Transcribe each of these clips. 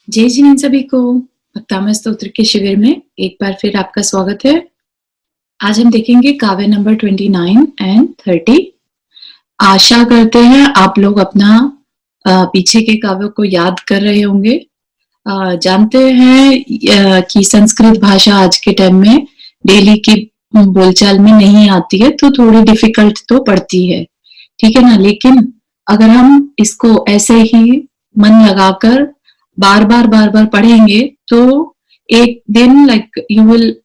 जय जिनेन्द्र सभी को भक्तामृत स्तोत्र के शिविर में एक बार फिर आपका स्वागत है। आज हम देखेंगे काव्य नंबर 29 एंड 30। आशा करते हैं आप लोग अपना पीछे के काव्यों को याद कर रहे होंगे। जानते हैं कि संस्कृत भाषा आज के टाइम में डेली की बोलचाल में नहीं आती है, तो थोड़ी डिफिकल्ट तो पड़ती है, ठीक है ना। लेकिन अगर हम इसको ऐसे ही मन लगाकर बार बार पढ़ेंगे तो एक दिन यू विल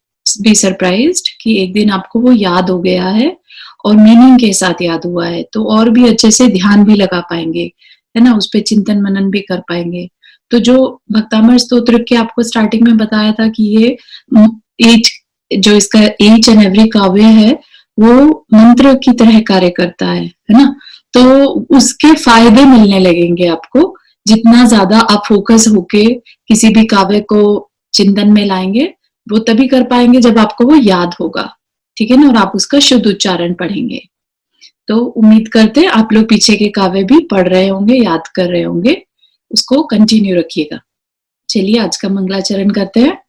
बी सरप्राइज्ड कि एक दिन आपको वो याद हो गया है और मीनिंग के साथ याद हुआ है, तो और भी अच्छे से ध्यान भी लगा पाएंगे, है ना। उस पे चिंतन मनन भी कर पाएंगे। तो जो भक्तामृत स्तोत्र के आपको स्टार्टिंग में बताया था कि ये एच जो इसका एच एंड एवरी काव्य है वो मंत्र की तरह कार्य करता है ना। तो उसके फायदे मिलने लगेंगे आपको जितना ज्यादा आप फोकस होके किसी भी काव्य को चिंतन में लाएंगे, वो तभी कर पाएंगे जब आपको वो याद होगा, ठीक है ना, और आप उसका शुद्ध उच्चारण पढ़ेंगे। तो उम्मीद करते हैं आप लोग पीछे के काव्य भी पढ़ रहे होंगे, याद कर रहे होंगे, उसको कंटिन्यू रखिएगा। चलिए आज का मंगलाचरण करते हैं।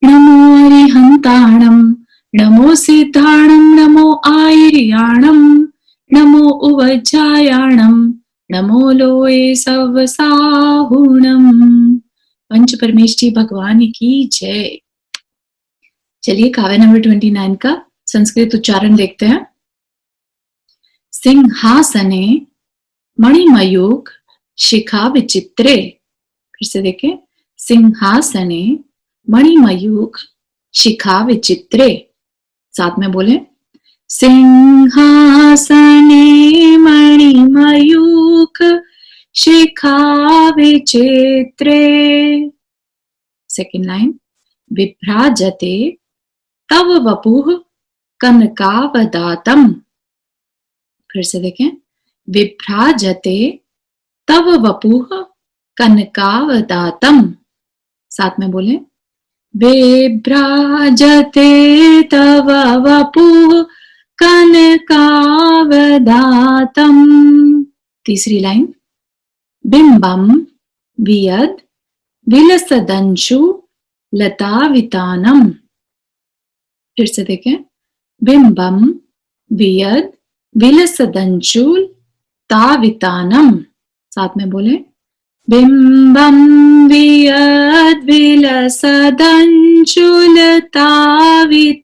नमो अरिहंताणम, नमो सिद्धाणम, नमो आयर्याणम, नमो उवज्जायाणम, नमो लोए सवसाहुणम। पंच परमेष्ठी भगवान की जय। चलिए काव्य नंबर 29 का संस्कृत उच्चारण देखते हैं। सिंहासने मणिमयूख शिखा विचित्रे। फिर से देखें, सिंहासने मणिमयूख शिखा विचित्रे। साथ में बोले, सिंहासने मणिमयूख शिखा विचित्रे। सेकेंड लाइन, विभ्राजते तव वपुः कनकावदातम्। फिर से देखें, विभ्राजते तव वपुः कनकावदातम्। साथ में बोले, विभ्राजते तव वपुः कनकावदातम्। तीसरी लाइन, बिंबम वियद विलसदंशु लतावितानम। फिर से देखें, बिंबम वियद विलसदंशु तावितानम। साथ में बोले, बिंबम वियद विलसदंशु लतावितानम।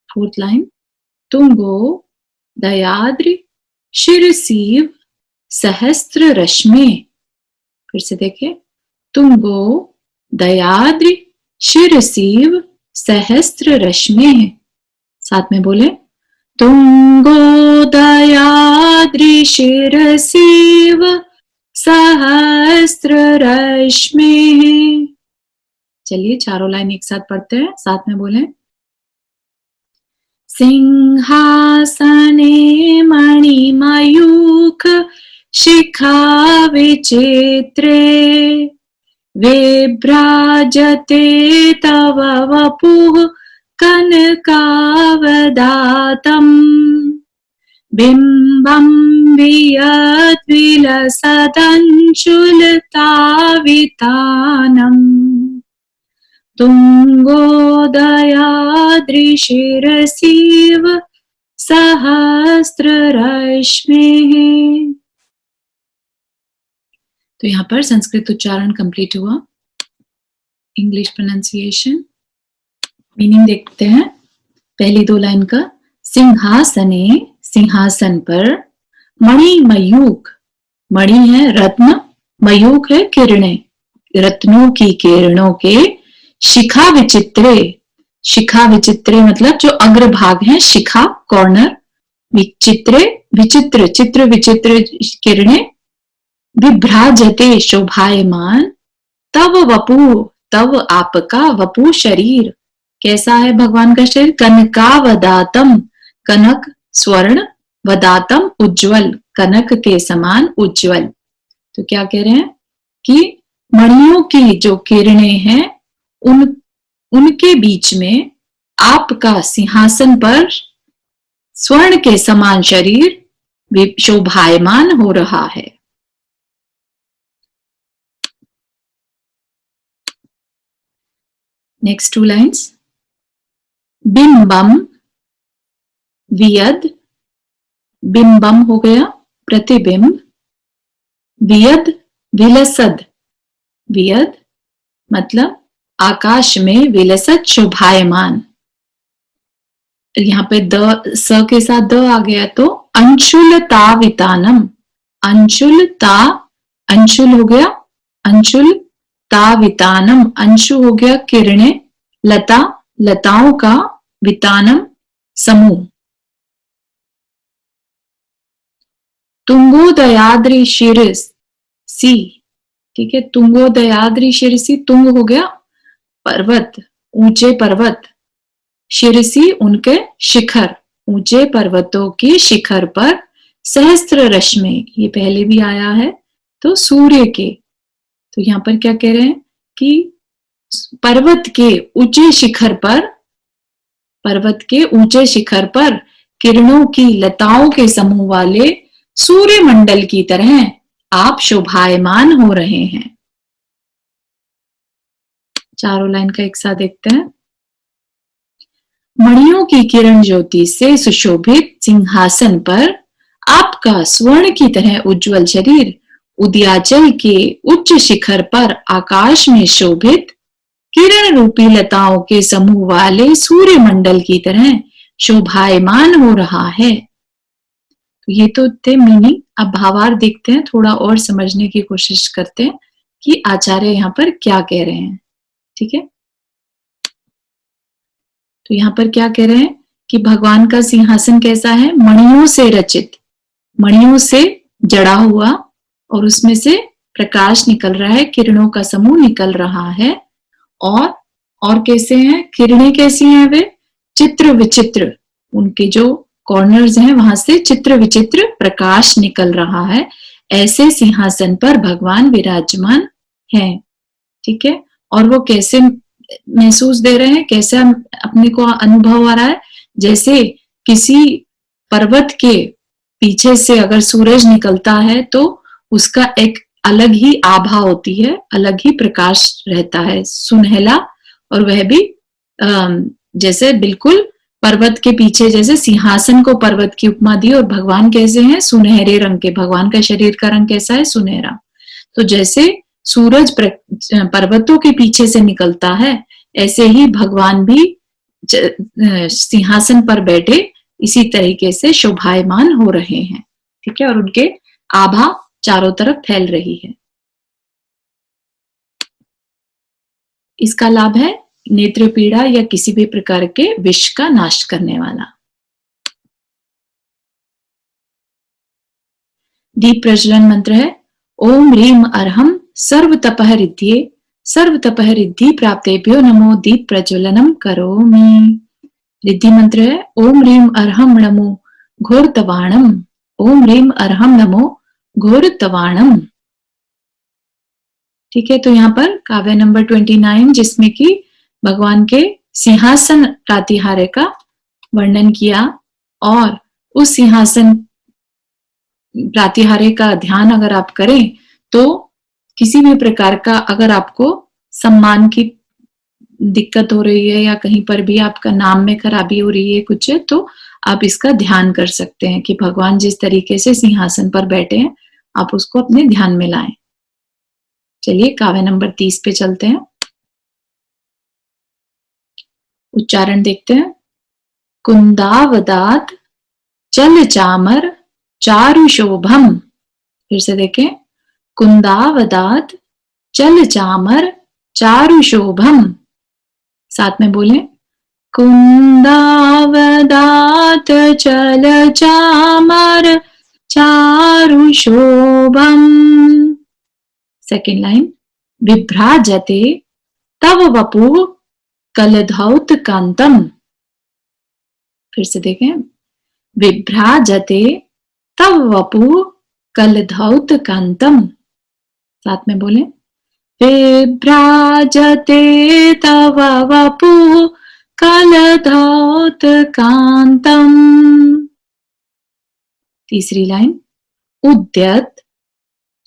फोर्थ लाइन, तुंगो दयाद्रि शिरसीव सहस्त्र रश्मि। फिर से देखिए, तुंगो दयाद्रि शिरसीव सहस्त्र रश्मि। साथ में बोले, तुंगो दयाद्रि शिरसीव सहस्त्र रश्मि। चलिए चारों लाइन एक साथ पढ़ते हैं, साथ में बोले, सिंहासने मणिमयूख शिखा विचित्रे। विभ्राजते तव वपुः कनकावदातम्। बिंबं वियद् विलसदंशु लतावितानम्। तुंगोदयाद्रि शिरसीव सहस्त्र रश्मिः। तो यहाँ पर संस्कृत उच्चारण कंप्लीट हुआ। इंग्लिश प्रोनाउंसिएशन, मीनिंग देखते हैं पहली दो लाइन का। सिंहासने, सिंहासन पर, मणिमयूख, मणि है रत्न, मयूख है किरणें, रत्नों की किरणों के, शिखा विचित्रे, शिखा विचित्रे मतलब जो अग्रभाग है, शिखा कॉर्नर, विचित्रे विचित्र, चित्र विचित्र किरणें, विभ्राजते शोभायमान, तव वपु, तव आपका, वपु शरीर, कैसा है भगवान का शरीर, कनकावदातम, कनक स्वर्ण, वदातम उज्जवल, कनक के समान उज्जवल। तो क्या कह रहे हैं कि मणियों की जो किरणें हैं उनके बीच में आपका सिंहासन पर स्वर्ण के समान शरीर शोभायमान हो रहा है। नेक्स्ट 2 लाइन्स, बिंबम, वियद, बिंबम हो गया प्रतिबिंब, वियद विलसद, वियद मतलब आकाश में विलसद शोभायमान। यहाँ पे द स के साथ द आ गया तो अंशुलतावितानम, अंशुलता, अंशुल हो गया अंशुल, तावितानम अंशु हो गया किरणें, लता लताओं का, वितानम समूह। तुंगोदयाद्रि शिरसी, ठीक है, तुंगोदयाद्रि शिरसी, तुंग हो गया पर्वत, ऊंचे पर्वत, शिरसी उनके शिखर, ऊंचे पर्वतों के शिखर पर, सहस्त्र रश्मि, ये पहले भी आया है, तो सूर्य के, तो यहाँ पर क्या कह रहे हैं कि पर्वत के ऊंचे शिखर पर, पर्वत के ऊंचे शिखर पर किरणों की लताओं के समूह वाले सूर्य मंडल की तरह आप शोभायमान हो रहे हैं। चारों लाइन का एक साथ देखते हैं। मणियों की किरण ज्योति से सुशोभित सिंहासन पर आपका स्वर्ण की तरह उज्जवल शरीर उदयाचल के उच्च शिखर पर आकाश में शोभित किरण रूपी लताओं के समूह वाले सूर्य मंडल की तरह शोभायमान हो रहा है। तो ये तो थे मीनिंग। अब भावार्थ देखते हैं, थोड़ा और समझने की कोशिश करते हैं कि आचार्य यहाँ पर क्या कह रहे हैं। ठीक है, तो यहाँ पर क्या कह रहे हैं कि भगवान का सिंहासन कैसा है, मणियों से रचित, मणियों से जड़ा हुआ, और उसमें से प्रकाश निकल रहा है, किरणों का समूह निकल रहा है। और कैसे हैं किरणें, कैसी हैं वे, चित्र विचित्र, उनके जो कॉर्नर्स हैं वहां से चित्र विचित्र प्रकाश निकल रहा है। ऐसे सिंहासन पर भगवान विराजमान हैं। ठीक है, और वो कैसे महसूस दे रहे हैं, कैसे अपने को अनुभव आ रहा है, जैसे किसी पर्वत के पीछे से अगर सूरज निकलता है तो उसका एक अलग ही आभा होती है, अलग ही प्रकाश रहता है, सुनहला, और वह भी जैसे बिल्कुल पर्वत के पीछे, जैसे सिंहासन को पर्वत की उपमा दी, और भगवान कैसे हैं, सुनहरे रंग के, भगवान का शरीर का रंग कैसा है, सुनहरा। तो जैसे सूरज पर्वतों के पीछे से निकलता है, ऐसे ही भगवान भी सिंहासन पर बैठे इसी तरीके से शोभायमान हो रहे हैं। ठीक है, और उनके आभा चारों तरफ फैल रही है। इसका लाभ है नेत्र पीड़ा या किसी भी प्रकार के विष का नाश करने वाला। दीप प्रज्वलन मंत्र है ओम ह्रीम अर्हम सर्व तपः रिद्धि, सर्व तपः रिद्धि प्राप्तेभ्यो नमो दीप प्रज्वलनम करोमि। रिद्धि मंत्र है ओम ह्रीम अर्हम नमो घोर तवाणम, ओम ह्रीम अर्हम नमो घोर तवाणम। ठीक है, तो यहाँ पर काव्य नंबर 29 जिसमें कि भगवान के सिंहासन प्रातिहार्य का वर्णन किया, और उस सिंहासन प्रातिहार्य का ध्यान अगर आप करें तो किसी भी प्रकार का अगर आपको सम्मान की दिक्कत हो रही है या कहीं पर भी आपका नाम में खराबी हो रही है कुछ, तो आप इसका ध्यान कर सकते हैं कि भगवान जिस तरीके से सिंहासन पर बैठे हैं आप उसको अपने ध्यान में लाएं। चलिए काव्य नंबर 30 पे चलते हैं। उच्चारण देखते हैं। कुंदावदात चल चामर चारु शोभम, फिर से देखें, कुंदावदात चल चामर चारु शोभम, साथ में बोलें, कुंदावदात चल चामर चारु शोभम। सेकेंड लाइन, विभ्राजते तव वपु कलधौत कांतम, फिर से देखें, विभ्राजते तव वपु कलधौत कांतम, साथ में बोलें, विभ्राजते तव वपु कलधौत कांतम। तीसरी लाइन, उद्यत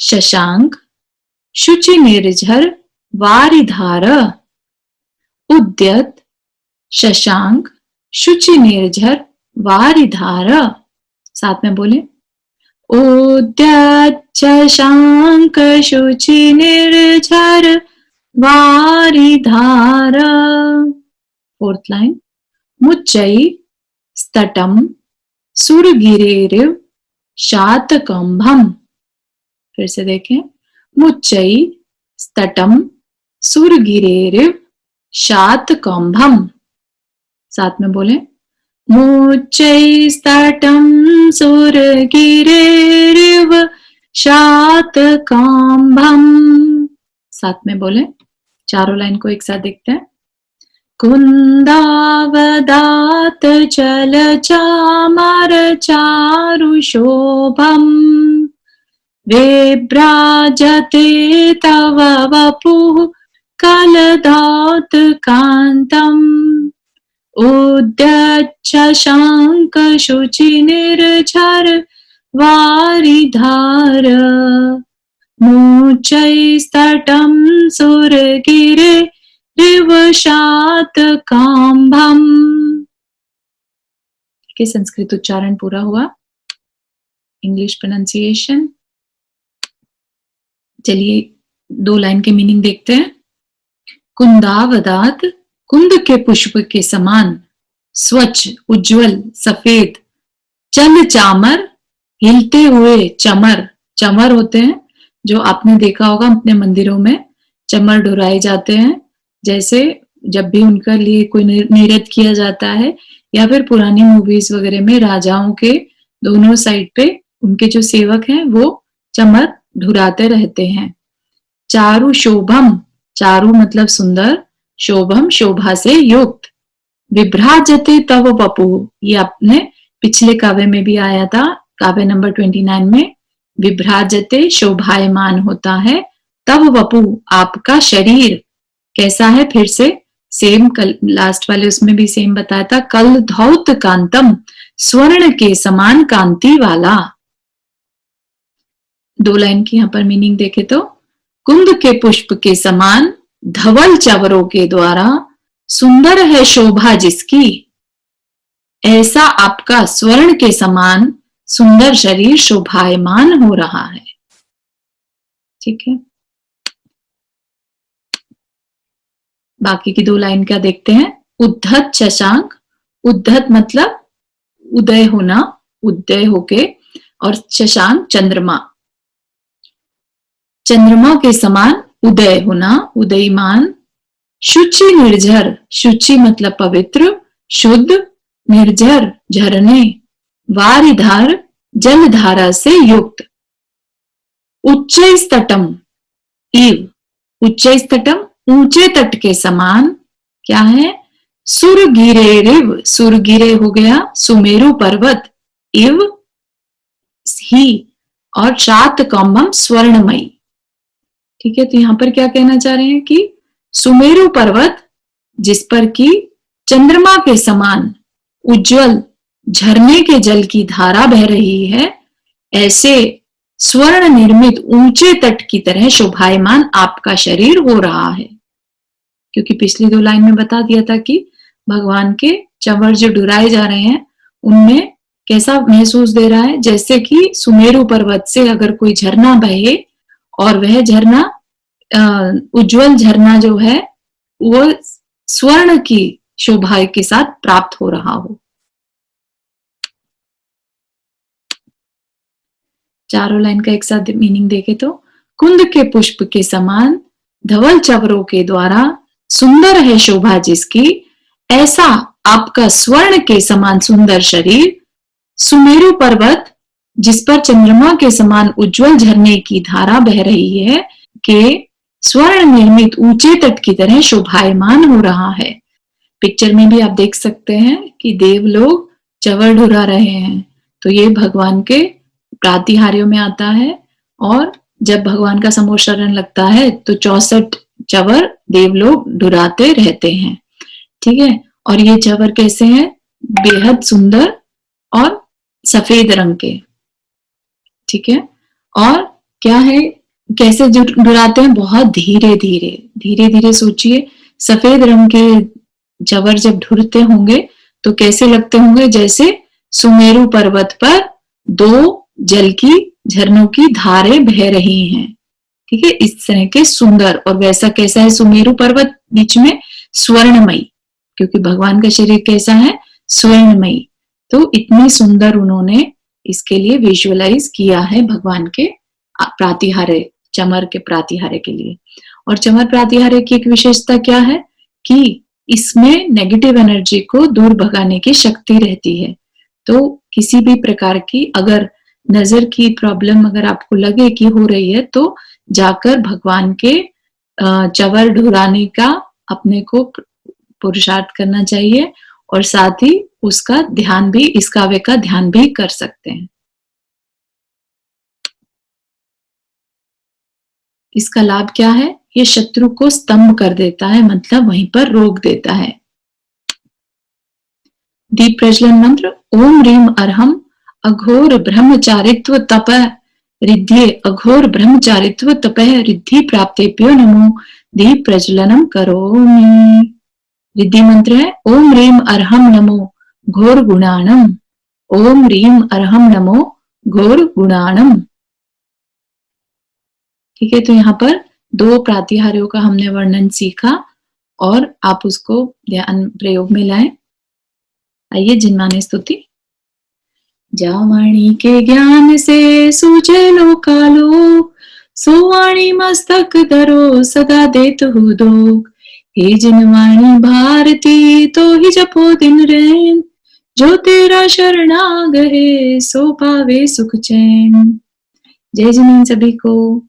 शशांक शुचि निर्झर वारिधार, उद्यत शशांक शुचि निर्झर वारिधार। साथ में बोले, उद्यत शशांक शुचि निर्झर वारिधार। फोर्थ लाइन, मुच्चई स्तटम सुरगिरेरिव शातकंभम। फिर से देखें, मुच्चई स्तटम सुरगिरेरिव शातकंभम। साथ में बोले, मुच्चै स्तटम सुरगिरेरिव शातकांभम। साथ में बोले, चारों लाइन को एक साथ देखते हैं। कुंदावदात चल चामर चारु शोभम विभ्राजते तव वपुः कलदात कांतम उद्यत शशांक शुचि निर्झर वारिधार मुच्चै स्तटम सुरगिरे शातकांभम। ठीक है, संस्कृत उच्चारण पूरा हुआ। English pronunciation. चलिए 2 लाइन के मीनिंग देखते हैं। कुंदावदात, कुंद के पुष्प के समान, स्वच्छ उज्जवल सफेद, चल चामर हिलते हुए चमर। चमर होते हैं जो आपने देखा होगा अपने मंदिरों में चमर डुराए जाते हैं, जैसे जब भी उनका लिए कोई नृत्य किया जाता है या फिर पुरानी मूवीज वगैरह में राजाओं के दोनों साइड पे उनके जो सेवक हैं वो चमर ढुराते रहते हैं। चारु शोभम, चारु मतलब सुंदर, शोभम शोभा से युक्त। विभ्राजते तव वपु, ये आपने पिछले काव्य में भी आया था, काव्य नंबर 29 में। विभ्राजते शोभायमान होता है, तव वपु आपका शरीर कैसा है, फिर से सेम कल लास्ट वाले उसमें भी सेम बताया था। कल धौत कांतम, स्वर्ण के समान कांति वाला। 2 लाइन की यहाँ पर मीनिंग देखे तो, कुंद के पुष्प के समान धवल चवरों के द्वारा सुंदर है शोभा जिसकी, ऐसा आपका स्वर्ण के समान सुंदर शरीर शोभायमान हो रहा है। ठीक है, बाकी की 2 लाइन क्या देखते हैं। उद्धत शशांक, उद्धत मतलब उदय होना, उदय होके, और शशांक चंद्रमा, चंद्रमा के समान उदय होना, उदयमान। शुचि निर्झर, शुचि मतलब पवित्र शुद्ध, निर्झर झरने, वारिधार जलधारा से युक्त। उच्चै स्तटम, इव उच्चै स्तटम ऊंचे तट के समान, क्या है, सुरगिरेरिव, सुरगिरे हो गया सुमेरु पर्वत, इव ही, और शातकंभम स्वर्णमयी। ठीक है, तो यहां पर क्या कहना चाह रहे हैं कि सुमेरु पर्वत जिस पर की चंद्रमा के समान उज्जवल झरने के जल की धारा बह रही है, ऐसे स्वर्ण निर्मित ऊंचे तट की तरह शोभायमान आपका शरीर हो रहा है। क्योंकि पिछली 2 लाइन में बता दिया था कि भगवान के चंवर जो डुराए जा रहे हैं उनमें कैसा महसूस दे रहा है, जैसे कि सुमेरु पर्वत से अगर कोई झरना बहे और वह झरना उज्जवल झरना जो है वो स्वर्ण की शोभा के साथ प्राप्त हो रहा हो। चारों लाइन का एक साथ मीनिंग देखे तो, कुंद के पुष्प के समान धवल चवरों के द्वारा सुंदर है शोभा जिसकी, ऐसा आपका स्वर्ण के समान सुंदर शरीर, सुमेरु पर्वत जिस पर चंद्रमा के समान उज्जवल झरने की धारा बह रही है के स्वर्ण निर्मित ऊंचे तट की तरह शोभायमान हो रहा है। पिक्चर में भी आप देख सकते हैं कि देव लोग चवर ढुरा रहे हैं, तो ये भगवान के प्रातिहार्यों में आता है। और जब भगवान का समोशरण लगता है तो 64 चवर देव लोग ढुराते रहते हैं। ठीक है, और ये चवर कैसे हैं, बेहद सुंदर और सफेद रंग के। ठीक है, और क्या है, कैसे डुराते हैं, बहुत धीरे धीरे, धीरे धीरे सोचिए, सफेद रंग के जवर जब ढुरते होंगे तो कैसे लगते होंगे, जैसे सुमेरु पर्वत पर दो जल की झरनों की धारें बह रही हैं। ठीक है, इस तरह के सुंदर। और वैसा कैसा है सुमेरु पर्वत, बीच में स्वर्णमयी, क्योंकि भगवान का शरीर कैसा है, स्वर्णमयी। तो इतनी सुंदर उन्होंने इसके लिए विजुअलाइज किया है भगवान के प्रातिहार्य, चमर के प्रातिहार्य के लिए। और चमर प्रातिहार्य की एक विशेषता क्या है कि इसमें नेगेटिव एनर्जी को दूर भगाने की शक्ति रहती है। तो किसी भी प्रकार की अगर नजर की प्रॉब्लम अगर आपको लगे कि हो रही है, तो जाकर भगवान के चवर ढुराने का अपने को पुरुषार्थ करना चाहिए, और साथ ही उसका ध्यान भी, इस काव्य का ध्यान भी कर सकते हैं। इसका लाभ क्या है, ये शत्रु को स्तंभ कर देता है, मतलब वहीं पर रोक देता है। दीप प्रज्वलन मंत्र, ओम ह्रीम अर्हम अघोर ब्रह्मचारित्व तप रिद्धि, अघोर ब्रह्मचारित्व तपः रिद्धि प्राप्तेभ्यो नमो दीप प्रज्वलनम करोमि। रिद्धि मंत्र है ओम ह्रीम अर्हम नमो घोर गुणाणम, ओम ह्रीम अर्हम नमो घोर गुणाणम। ठीक है, तो यहाँ पर दो प्रातिहार्यों का हमने वर्णन सीखा और आप उसको ध्यान प्रयोग में लाएं। आइए जिनमाने स्तुति। जावाणी के ज्ञान से सूझे लो कालो, सोवाणी मस्तक धरो सदा देत हूँ दोग। हे जिनवाणी भारती तो ही जपो दिन रैन, जो तेरा शरणागत है सो पावे सुख चैन। जय जिनेन्द्र सभी को।